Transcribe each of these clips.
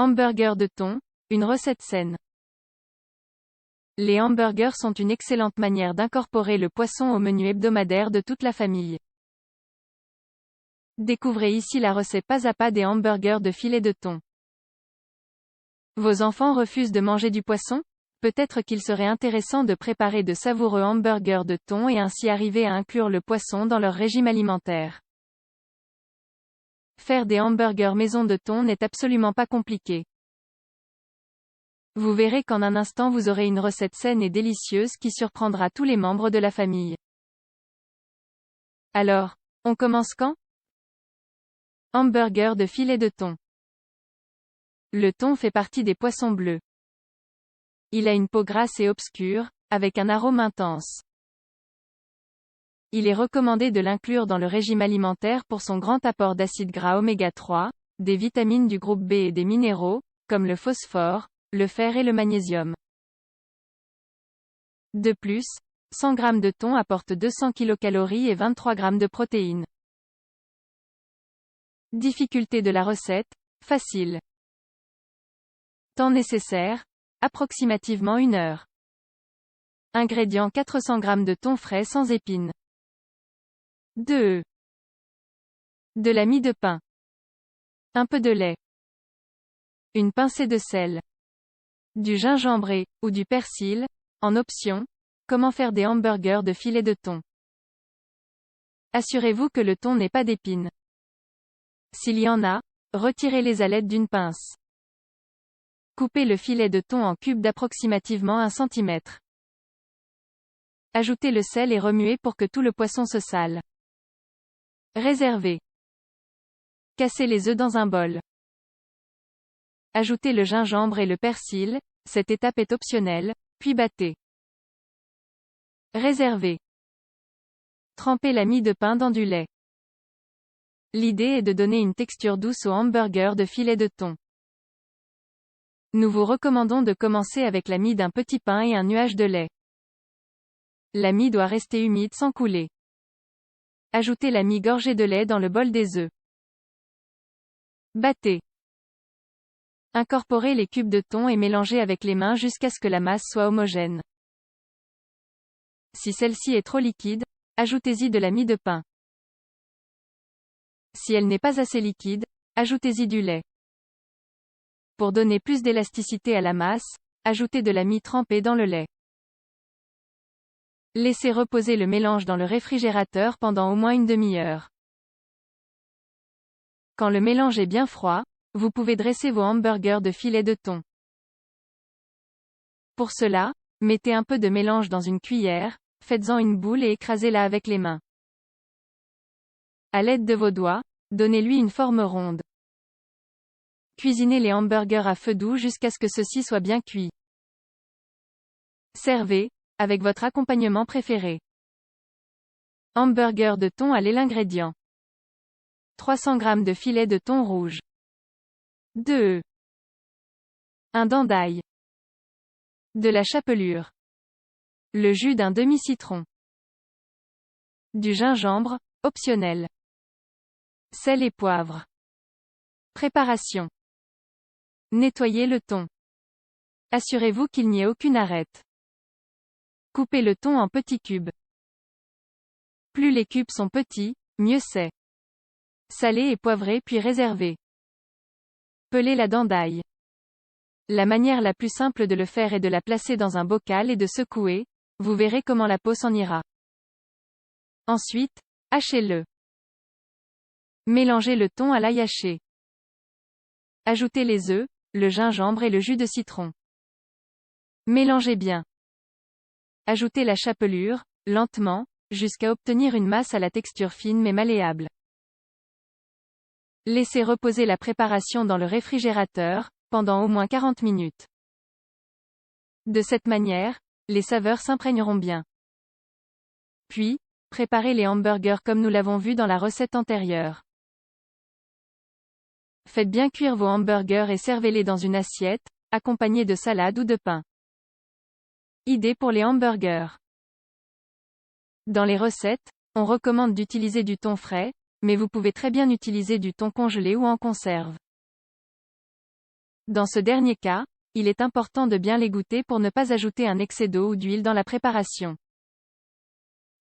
Hamburger de thon, une recette saine. Les hamburgers sont une excellente manière d'incorporer le poisson au menu hebdomadaire de toute la famille. Découvrez ici la recette pas à pas des hamburgers de filet de thon. Vos enfants refusent de manger du poisson? Peut-être qu'il serait intéressant de préparer de savoureux hamburgers de thon et ainsi arriver à inclure le poisson dans leur régime alimentaire. Faire des hamburgers maison de thon n'est absolument pas compliqué. Vous verrez qu'en un instant vous aurez une recette saine et délicieuse qui surprendra tous les membres de la famille. Alors, on commence quand? Hamburger de filet de thon. Le thon fait partie des poissons bleus. Il a une peau grasse et obscure, avec un arôme intense. Il est recommandé de l'inclure dans le régime alimentaire pour son grand apport d'acides gras oméga 3, des vitamines du groupe B et des minéraux, comme le phosphore, le fer et le magnésium. De plus, 100 g de thon apporte 200 kcal et 23 g de protéines. Difficulté de la recette, facile. Temps nécessaire, approximativement 1 heure. Ingrédients 400 g de thon frais sans épines. 2 œufs. De la mie de pain. Un peu de lait. Une pincée de sel. Du gingembre et, ou du persil, en option. Comment faire des hamburgers de filet de thon. Assurez-vous que le thon n'ait pas d'épines. S'il y en a, retirez-les à l'aide d'une pince. Coupez le filet de thon en cubes d'approximativement 1 cm. Ajoutez le sel et remuez pour que tout le poisson se sale. Réservez. Cassez les œufs dans un bol. Ajoutez le gingembre et le persil, cette étape est optionnelle, puis battez. Réservez. Trempez la mie de pain dans du lait. L'idée est de donner une texture douce au hamburger de filet de thon. Nous vous recommandons de commencer avec la mie d'un petit pain et un nuage de lait. La mie doit rester humide sans couler. Ajoutez la mie gorgée de lait dans le bol des œufs. Battez. Incorporez les cubes de thon et mélangez avec les mains jusqu'à ce que la masse soit homogène. Si celle-ci est trop liquide, ajoutez-y de la mie de pain. Si elle n'est pas assez liquide, ajoutez-y du lait. Pour donner plus d'élasticité à la masse, ajoutez de la mie trempée dans le lait. Laissez reposer le mélange dans le réfrigérateur pendant au moins une demi-heure. Quand le mélange est bien froid, vous pouvez dresser vos hamburgers de filet de thon. Pour cela, mettez un peu de mélange dans une cuillère, faites-en une boule et écrasez-la avec les mains. À l'aide de vos doigts, donnez-lui une forme ronde. Cuisinez les hamburgers à feu doux jusqu'à ce que ceux-ci soient bien cuits. Servez, avec votre accompagnement préféré. Hamburger de thon à l'ingrédient. 300 g de filet de thon rouge. 2 œufs. Un dent d'ail. De la chapelure. Le jus d'un demi-citron. Du gingembre, optionnel. Sel et poivre. Préparation. Nettoyez le thon. Assurez-vous qu'il n'y ait aucune arête. Coupez le thon en petits cubes. Plus les cubes sont petits, mieux c'est. Salez et poivrez puis réservez. Pelez la dent d'ail. La manière la plus simple de le faire est de la placer dans un bocal et de secouer, vous verrez comment la peau s'en ira. Ensuite, hachez-le. Mélangez le thon à l'ail haché. Ajoutez les œufs, le gingembre et le jus de citron. Mélangez bien. Ajoutez la chapelure, lentement, jusqu'à obtenir une masse à la texture fine mais malléable. Laissez reposer la préparation dans le réfrigérateur, pendant au moins 40 minutes. De cette manière, les saveurs s'imprégneront bien. Puis, préparez les hamburgers comme nous l'avons vu dans la recette antérieure. Faites bien cuire vos hamburgers et servez-les dans une assiette, accompagnés de salade ou de pain. Idée pour les hamburgers. Dans les recettes, on recommande d'utiliser du thon frais, mais vous pouvez très bien utiliser du thon congelé ou en conserve. Dans ce dernier cas, il est important de bien l'égoutter pour ne pas ajouter un excès d'eau ou d'huile dans la préparation.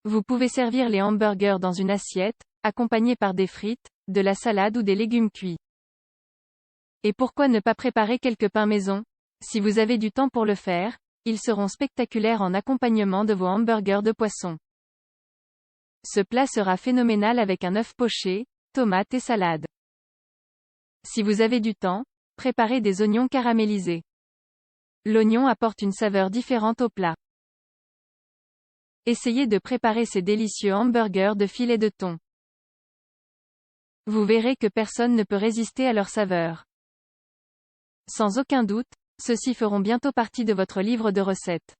Vous pouvez servir les hamburgers dans une assiette, accompagnés par des frites, de la salade ou des légumes cuits. Et pourquoi ne pas préparer quelques pains maison? Si vous avez du temps pour le faire, ils seront spectaculaires en accompagnement de vos hamburgers de poisson. Ce plat sera phénoménal avec un œuf poché, tomates et salade. Si vous avez du temps, préparez des oignons caramélisés. L'oignon apporte une saveur différente au plat. Essayez de préparer ces délicieux hamburgers de filet de thon. Vous verrez que personne ne peut résister à leur saveur. Sans aucun doute, ceux-ci feront bientôt partie de votre livre de recettes.